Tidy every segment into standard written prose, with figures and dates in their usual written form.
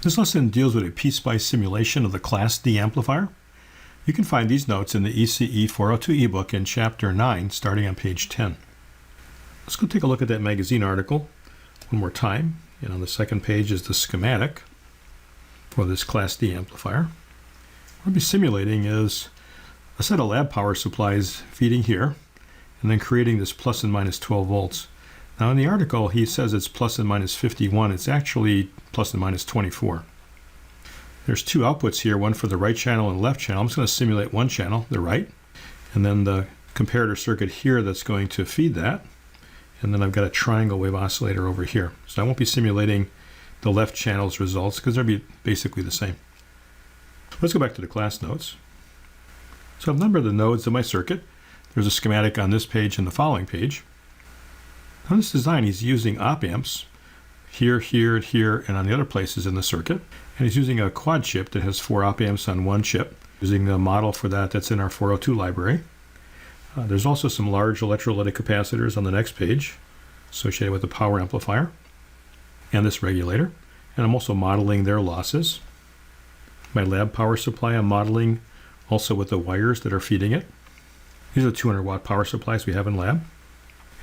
This lesson deals with a PSpice simulation of the Class D amplifier. You can find these notes in the ECE402 ebook in Chapter 9, starting on page 10. Let's go take a look at that magazine article one more time. And on the second page is the schematic for this Class D amplifier. What I'll be simulating is a set of lab power supplies feeding here, and then creating this plus and minus 12 volts. Now in the article he says it's plus and minus 51. It's actually plus and minus 24. There's two outputs here, one for the right channel and left channel. I'm just going to simulate one channel, the right, and then the comparator circuit here that's going to feed that. And then I've got a triangle wave oscillator over here. So I won't be simulating the left channel's results because they'll be basically the same. Let's go back to the class notes. So I've numbered the nodes of my circuit. There's a schematic on this page and the following page. On this design, he's using op amps here, here, here, and on the other places in the circuit. And he's using a quad chip that has 4 op amps on one chip, using the model for that's in our 402 library. There's also some large electrolytic capacitors on the next page associated with the power amplifier and this regulator. And I'm also modeling their losses. My lab power supply I'm modeling also with the wires that are feeding it. These are the 200 watt power supplies we have in lab.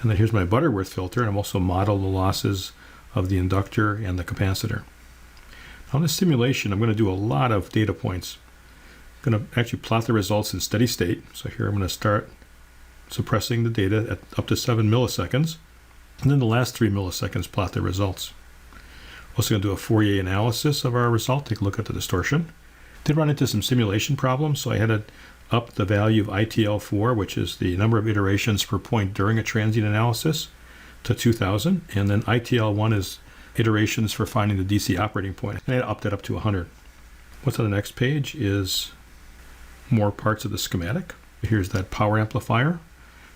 And then here's my Butterworth filter, and I'm also model the losses of the inductor and the capacitor. Now in this simulation, I'm going to do a lot of data points. I'm going to actually plot the results in steady state. So here I'm going to start suppressing the data at up to 7 milliseconds. And then the last 3 milliseconds plot the results. Also going to do a Fourier analysis of our result, take a look at the distortion. Did run into some simulation problems, so I had to up the value of ITL4, which is the number of iterations per point during a transient analysis, to 2000. And then ITL1 is iterations for finding the DC operating point. And I upped it up to 100. What's on the next page is more parts of the schematic. Here's that power amplifier.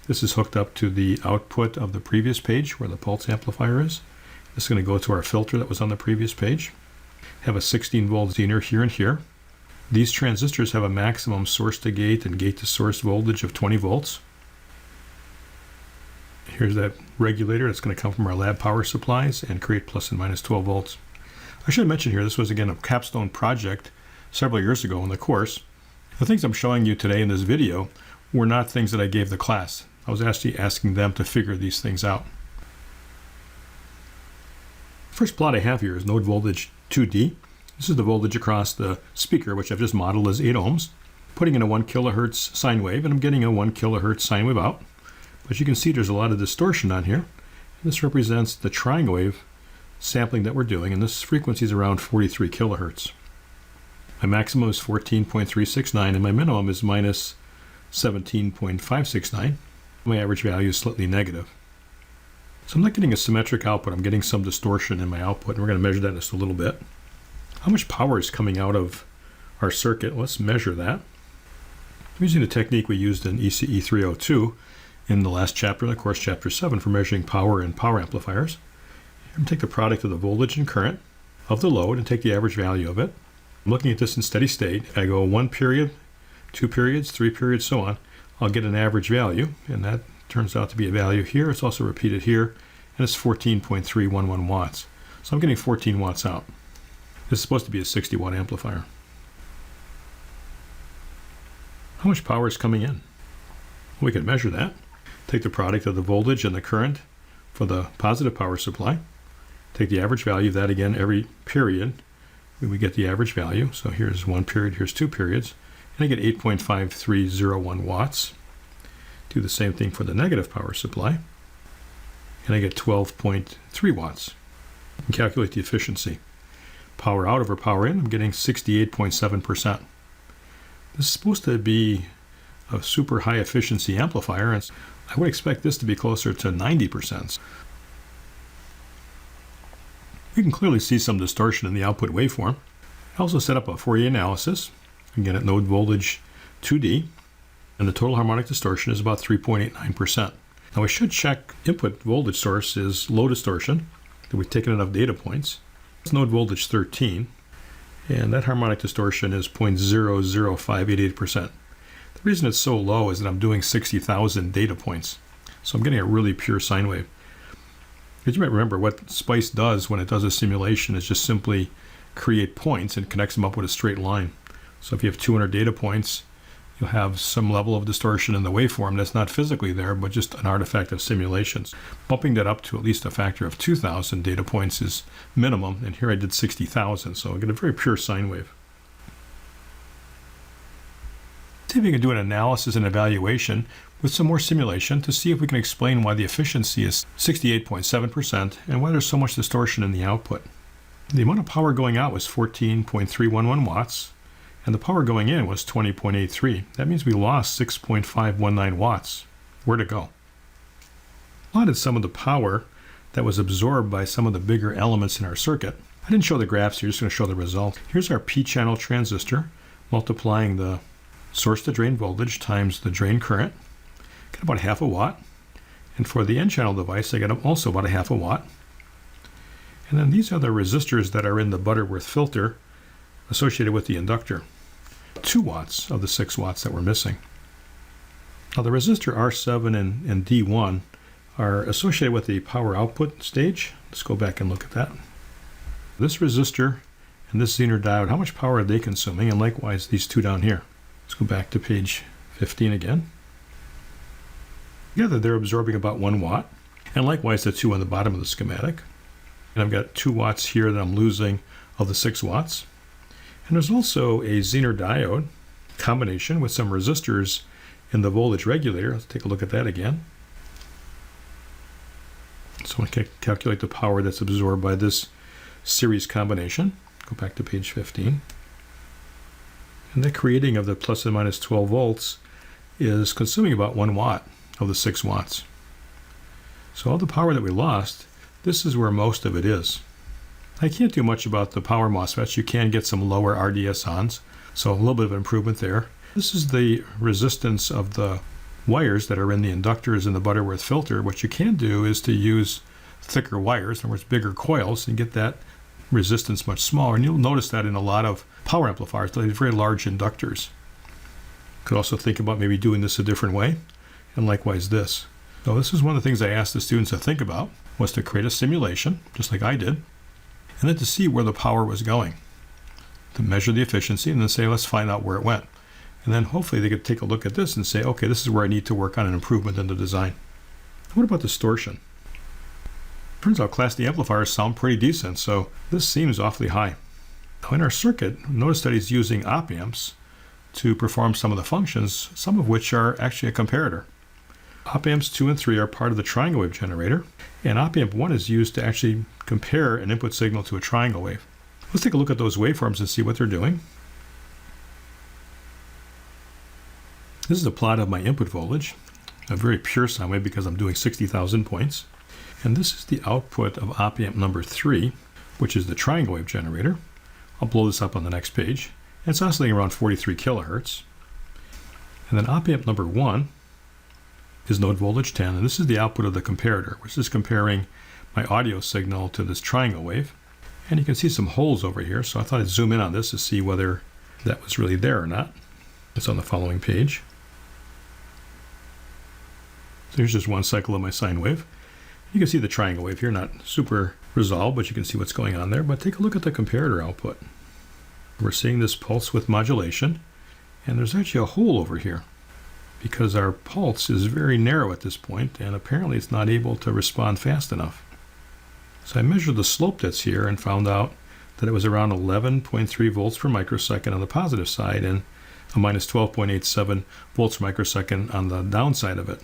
This is hooked up to the output of the previous page where the pulse amplifier is. This is going to go to our filter that was on the previous page. Have a 16 volt zener here and here. These transistors have a maximum source to gate and gate to source voltage of 20 volts. Here's that regulator that's going to come from our lab power supplies and create plus and minus 12 volts. I should mention here, this was again a capstone project several years ago in the course. The things I'm showing you today in this video were not things that I gave the class. I was actually asking them to figure these things out. First plot I have here is node voltage 2D. This is the voltage across the speaker, which I've just modeled as 8 ohms. Putting in a 1 kilohertz sine wave, and I'm getting a 1 kilohertz sine wave out. But you can see there's a lot of distortion on here. This represents the triangle wave sampling that we're doing, and this frequency is around 43 kilohertz. My maximum is 14.369, and my minimum is minus 17.569. My average value is slightly negative. So I'm not getting a symmetric output. I'm getting some distortion in my output, and we're going to measure that in just a little bit. How much power is coming out of our circuit? Let's measure that. I'm using the technique we used in ECE402 in the last chapter, in the course chapter 7, for measuring power in power amplifiers. I'm going to take the product of the voltage and current of the load and take the average value of it. I'm looking at this in steady state. I go 1 period, 2 periods, 3 periods, so on. I'll get an average value, and that turns out to be a value here. It's also repeated here, and it's 14.311 watts. So I'm getting 14 watts out. This is supposed to be a 60 watt amplifier. How much power is coming in? We could measure that. Take the product of the voltage and the current for the positive power supply. Take the average value of that again every period. We get the average value. So here's 1 period, here's 2 periods. And I get 8.5301 watts. Do the same thing for the negative power supply. And I get 12.3 watts. You can calculate the efficiency. Power out over power in, I'm getting 68.7%. This is supposed to be a super high efficiency amplifier, and I would expect this to be closer to 90%. You can clearly see some distortion in the output waveform. I also set up a Fourier analysis, again at node voltage 2D, and the total harmonic distortion is about 3.89%. Now I should check input voltage source is low distortion, that we've taken enough data points. It's node voltage 13, and that harmonic distortion is 0.00588%. The reason it's so low is that I'm doing 60,000 data points, so I'm getting a really pure sine wave. As you might remember, what SPICE does when it does a simulation is just simply create points and connects them up with a straight line. So if you have 200 data points, you'll have some level of distortion in the waveform that's not physically there, but just an artifact of simulations. Bumping that up to at least a factor of 2,000 data points is minimum, and here I did 60,000, so I get a very pure sine wave. See if we can do an analysis and evaluation with some more simulation to see if we can explain why the efficiency is 68.7% and why there's so much distortion in the output. The amount of power going out was 14.311 watts, and the power going in was 20.83. That means we lost 6.519 watts. Where'd it go? Plotted some of the power that was absorbed by some of the bigger elements in our circuit. I didn't show the graphs here, just going to show the result. Here's our p-channel transistor, multiplying the source to drain voltage times the drain current. Get about half a watt. And for the n-channel device, I get also about a half a watt. And then these are the resistors that are in the Butterworth filter associated with the inductor. 2 watts of the 6 watts that we're missing. Now the resistor R7 and D1 are associated with the power output stage. Let's go back and look at that. This resistor and this Zener diode, how much power are they consuming? And likewise, these two down here. Let's go back to page 15 again. Together they're absorbing about 1 watt. And likewise, the two on the bottom of the schematic. And I've got 2 watts here that I'm losing of the 6 watts. And there's also a Zener diode combination with some resistors in the voltage regulator. Let's take a look at that again. So I can calculate the power that's absorbed by this series combination. Go back to page 15. And the creating of the plus and minus 12 volts is consuming about 1 watt of the 6 watts. So all the power that we lost, this is where most of it is. I can't do much about the power MOSFETs. You can get some lower RDS-ons, so a little bit of improvement there. This is the resistance of the wires that are in the inductors in the Butterworth filter. What you can do is to use thicker wires, in other words, bigger coils, and get that resistance much smaller. And you'll notice that in a lot of power amplifiers, they have very large inductors. Could also think about maybe doing this a different way, and likewise this. So this is one of the things I asked the students to think about, was to create a simulation, just like I did, and then to see where the power was going, to measure the efficiency, and then say, let's find out where it went. And then hopefully they could take a look at this and say, okay, this is where I need to work on an improvement in the design. What about distortion? Turns out Class D amplifiers sound pretty decent, so this seems awfully high. Now in our circuit, notice that he's using op amps to perform some of the functions, some of which are actually a comparator. Op amps 2 and 3 are part of the triangle wave generator, and op amp 1 is used to actually compare an input signal to a triangle wave. Let's take a look at those waveforms and see what they're doing. This is a plot of my input voltage, a very pure sine wave because I'm doing 60,000 points. And this is the output of op amp number 3, which is the triangle wave generator. I'll blow this up on the next page. And it's oscillating around 43 kilohertz. And then op amp number 1 is node voltage 10, and this is the output of the comparator, which is comparing my audio signal to this triangle wave. And you can see some holes over here, so I thought I'd zoom in on this to see whether that was really there or not. It's on the following page. So here's just one cycle of my sine wave. You can see the triangle wave here, not super resolved, but you can see what's going on there. But take a look at the comparator output. We're seeing this pulse with modulation, and there's actually a hole over here because our pulse is very narrow at this point, and apparently it's not able to respond fast enough. So I measured the slope that's here and found out that it was around 11.3 volts per microsecond on the positive side and a minus 12.87 volts per microsecond on the downside of it.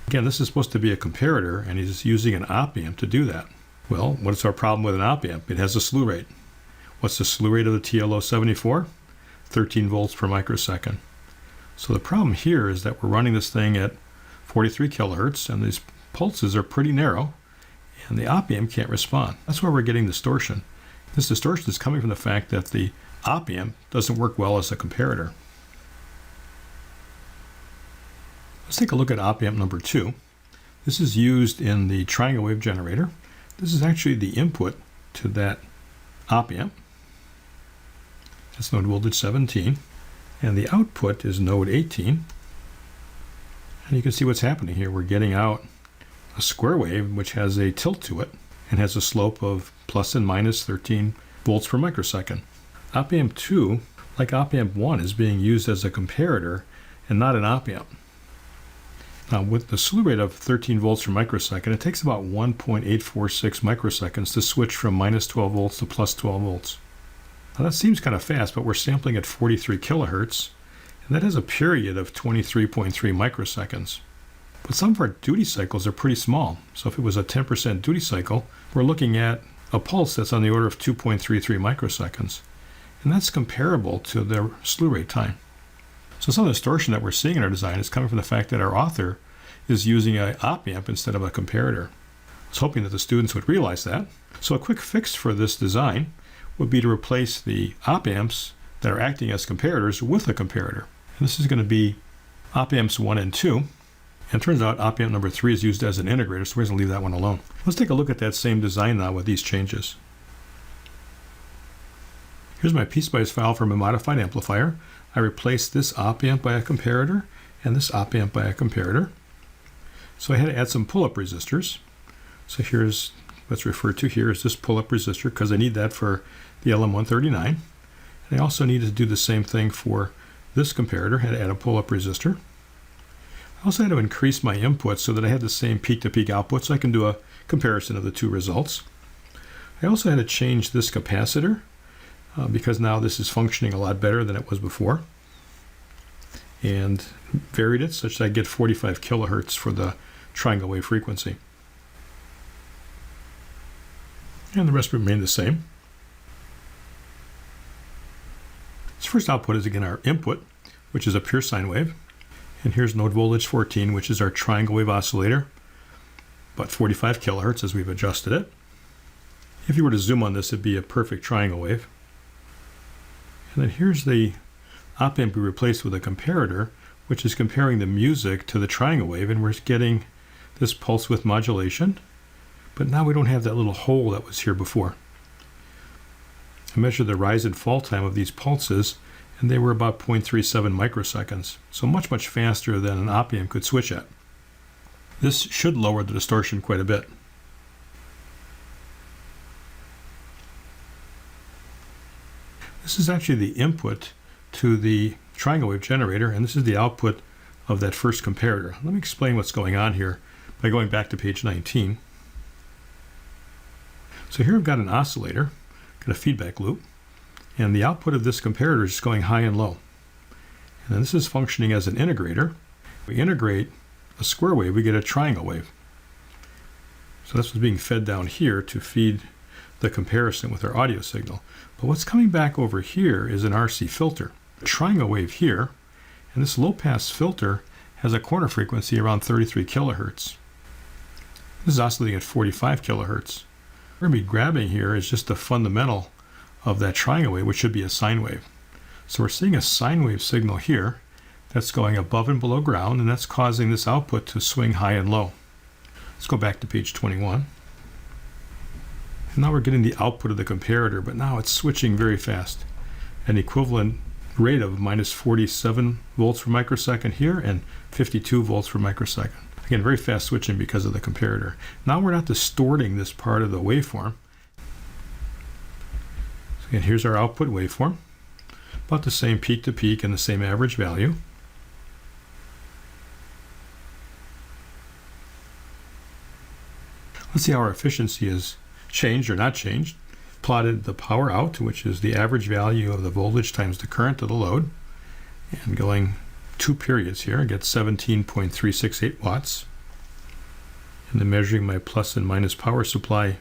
Again, this is supposed to be a comparator, and he's using an op amp to do that. Well, what's our problem with an op amp? It has a slew rate. What's the slew rate of the TLO74? 13 volts per microsecond. So the problem here is that we're running this thing at 43 kilohertz, and these pulses are pretty narrow, and the op amp can't respond. That's why we're getting distortion. This distortion is coming from the fact that the op amp doesn't work well as a comparator. Let's take a look at op amp number 2. This is used in the triangle wave generator. This is actually the input to that op amp. That's node voltage 17. And the output is node 18. And you can see what's happening here. We're getting out a square wave which has a tilt to it and has a slope of plus and minus 13 volts per microsecond. Op-amp 2, like op-amp 1, is being used as a comparator and not an op-amp. Now, with the slew rate of 13 volts per microsecond, it takes about 1.846 microseconds to switch from minus 12 volts to plus 12 volts. Now, that seems kind of fast, but we're sampling at 43 kilohertz, and that has a period of 23.3 microseconds. But some of our duty cycles are pretty small. So if it was a 10% duty cycle, we're looking at a pulse that's on the order of 2.33 microseconds. And that's comparable to the slew rate time. So some of the distortion that we're seeing in our design is coming from the fact that our author is using an op-amp instead of a comparator. I was hoping that the students would realize that. So a quick fix for this design would be to replace the op-amps that are acting as comparators with a comparator. And this is going to be op-amps 1 and 2. And it turns out op-amp number 3 is used as an integrator, so we're going to leave that one alone. Let's take a look at that same design now with these changes. Here's my PSpice file from a modified amplifier. I replaced this op-amp by a comparator and this op-amp by a comparator. So I had to add some pull-up resistors. So here's what's referred to here as this pull-up resistor because I need that for the LM139. And I also needed to do the same thing for this comparator. I had to add a pull-up resistor. I also had to increase my input so that I had the same peak-to-peak output so I can do a comparison of the two results. I also had to change this capacitor because now this is functioning a lot better than it was before, and varied it such that I get 45 kilohertz for the triangle wave frequency. And the rest remain the same. This first output is again our input, which is a pure sine wave. And here's node voltage 14, which is our triangle wave oscillator, about 45 kilohertz as we've adjusted it. If you were to zoom on this, it'd be a perfect triangle wave. And then here's the op-amp we replaced with a comparator, which is comparing the music to the triangle wave, and we're getting this pulse width modulation. But now we don't have that little hole that was here before. I measured the rise and fall time of these pulses, and they were about 0.37 microseconds, so much, much faster than an op-amp could switch at. This should lower the distortion quite a bit. This is actually the input to the triangle wave generator, and this is the output of that first comparator. Let me explain what's going on here by going back to page 19. So here I've got an oscillator, got a feedback loop, and the output of this comparator is going high and low. And then this is functioning as an integrator. We integrate a square wave, we get a triangle wave. So that's what's being fed down here to feed the comparison with our audio signal. But what's coming back over here is an RC filter. A triangle wave here, and this low-pass filter has a corner frequency around 33 kilohertz. This is oscillating at 45 kilohertz. What we're going to be grabbing here is just the fundamental of that triangle wave, which should be a sine wave. So we're seeing a sine wave signal here that's going above and below ground, and that's causing this output to swing high and low. Let's go back to page 21. And now we're getting the output of the comparator, but now it's switching very fast. An equivalent rate of minus 47 volts per microsecond here and 52 volts per microsecond. Again, very fast switching because of the comparator. Now we're not distorting this part of the waveform. So again, here's our output waveform. About the same peak to peak and the same average value. Let's see how our efficiency is changed or not changed. Plotted the power out, which is the average value of the voltage times the current of the load, and going 2 periods here, I get 17.368 watts. And then measuring my plus and minus power supply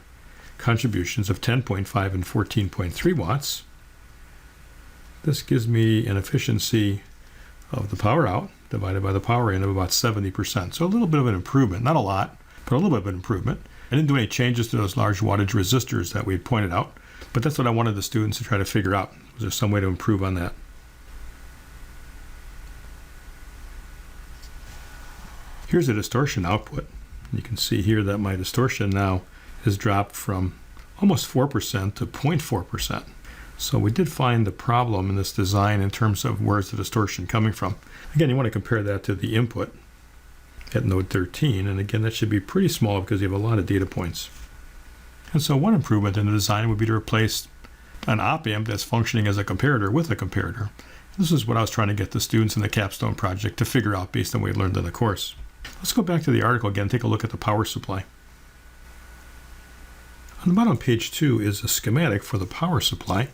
contributions of 10.5 and 14.3 watts. This gives me an efficiency of the power out divided by the power in of about 70%. So a little bit of an improvement, not a lot, but a little bit of an improvement. I didn't do any changes to those large wattage resistors that we had pointed out, but that's what I wanted the students to try to figure out. Was there some way to improve on that? Here's a distortion output. You can see here that my distortion now has dropped from almost 4% to 0.4%. So we did find the problem in this design in terms of where's the distortion coming from. Again, you want to compare that to the input at node 13, and again that should be pretty small because you have a lot of data points. And so one improvement in the design would be to replace an op-amp that's functioning as a comparator with a comparator. This is what I was trying to get the students in the capstone project to figure out based on what we learned in the course. Let's go back to the article again, take a look at the power supply. On the bottom of page 2 is a schematic for the power supply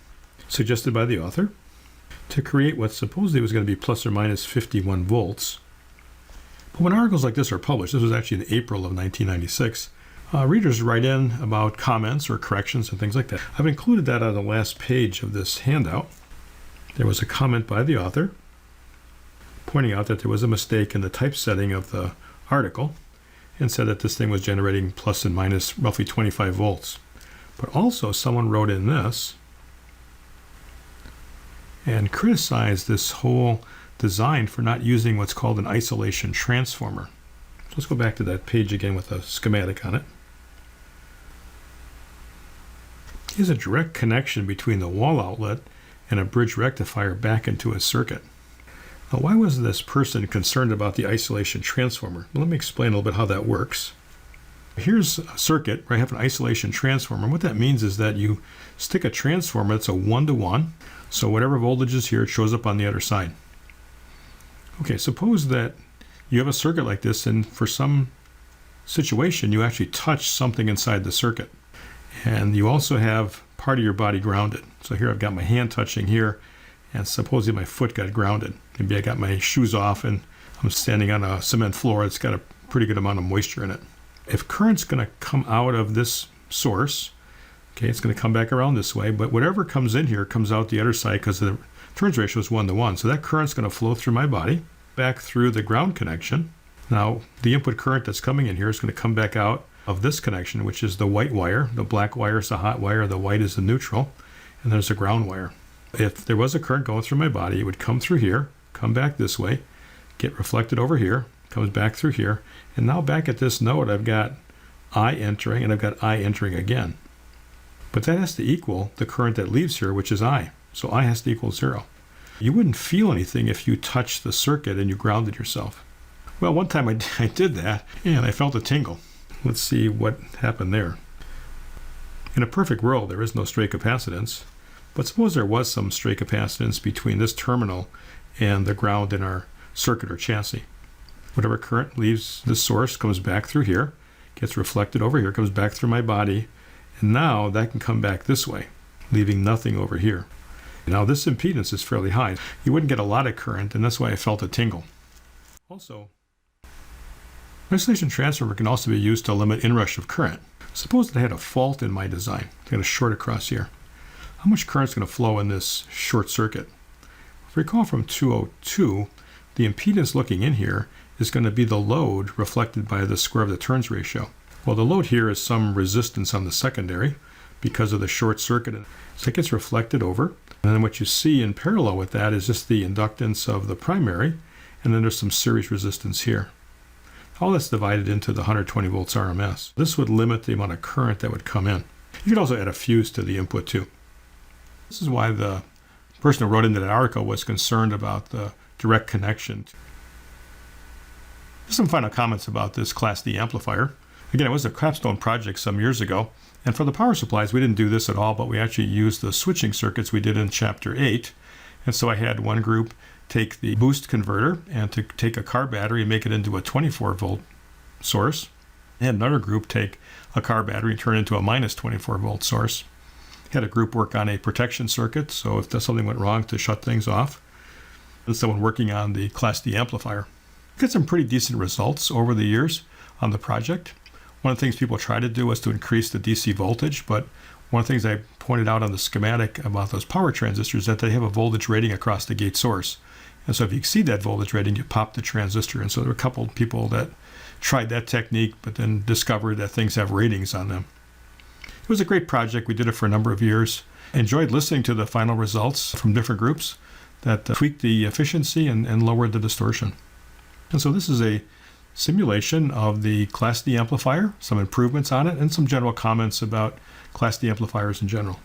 suggested by the author to create what supposedly was going to be plus or minus 51 volts. But when articles like this are published, this was actually in April of 1996, readers write in about comments or corrections and things like that. I've included that on the last page of this handout. There was a comment by the author pointing out that there was a mistake in the typesetting of the article and said that this thing was generating plus and minus roughly 25 volts. But also someone wrote in this and criticized this whole design for not using what's called an isolation transformer. So let's go back to that page again with a schematic on it. Here's a direct connection between the wall outlet and a bridge rectifier back into a circuit. Now, why was this person concerned about the isolation transformer? Well, let me explain a little bit how that works. Here's a circuit where I have an isolation transformer. And what that means is that you stick a transformer that's a 1-to-1, so whatever voltage is here, it shows up on the other side. Okay, suppose that you have a circuit like this, and for some situation, you actually touch something inside the circuit. And you also have part of your body grounded. So here I've got my hand touching here, and supposedly my foot got grounded. Maybe I got my shoes off and I'm standing on a cement floor. It's got a pretty good amount of moisture in it. If current's going to come out of this source, okay, it's going to come back around this way, but whatever comes in here comes out the other side because the turns ratio is 1-to-1. So that current's going to flow through my body, back through the ground connection. Now, the input current that's coming in here is going to come back out of this connection, which is the white wire. The black wire is the hot wire, the white is the neutral, and there's a ground wire. If there was a current going through my body, it would come through here, come back this way, get reflected over here, comes back through here, and now back at this node I've got I entering and I've got I entering again. But that has to equal the current that leaves here, which is I. So I has to equal 0. You wouldn't feel anything if you touched the circuit and you grounded yourself. Well, one time I did that and I felt a tingle. Let's see what happened there. In a perfect world, there is no stray capacitance, but suppose there was some stray capacitance between this terminal and the ground in our circuit or chassis. Whatever current leaves the source comes back through here, gets reflected over here, comes back through my body, and now that can come back this way, leaving nothing over here. Now this impedance is fairly high. You wouldn't get a lot of current, and that's why I felt a tingle. Also, isolation transformer can also be used to limit inrush of current. Suppose that I had a fault in my design. I got a short across here. How much current is going to flow in this short circuit? If you recall from 202, the impedance looking in here is going to be the load reflected by the square of the turns ratio. Well, the load here is some resistance on the secondary because of the short circuit. So it gets reflected over. And then what you see in parallel with that is just the inductance of the primary, and then there's some series resistance here. All that's divided into the 120 volts RMS. This would limit the amount of current that would come in. You could also add a fuse to the input too. This is why the person who wrote into that article was concerned about the direct connection. Just some final comments about this Class D amplifier. Again, it was a capstone project some years ago, and for the power supplies we didn't do this at all, but we actually used the switching circuits we did in Chapter 8. And so I had one group take the boost converter and to take a car battery and make it into a 24 volt source. I had another group take a car battery and turn it into a minus 24 volt source. Had a group work on a protection circuit, so if something went wrong to shut things off. And someone working on the Class D amplifier. Got some pretty decent results over the years on the project. One of the things people try to do is to increase the DC voltage, but one of the things I pointed out on the schematic about those power transistors is that they have a voltage rating across the gate source. And so if you exceed that voltage rating, you pop the transistor. And so there were a couple of people that tried that technique, but then discovered that things have ratings on them. It was a great project. We did it for a number of years. Enjoyed listening to the final results from different groups that tweaked the efficiency and lowered the distortion. And so this is a simulation of the Class D amplifier, some improvements on it, and some general comments about Class D amplifiers in general.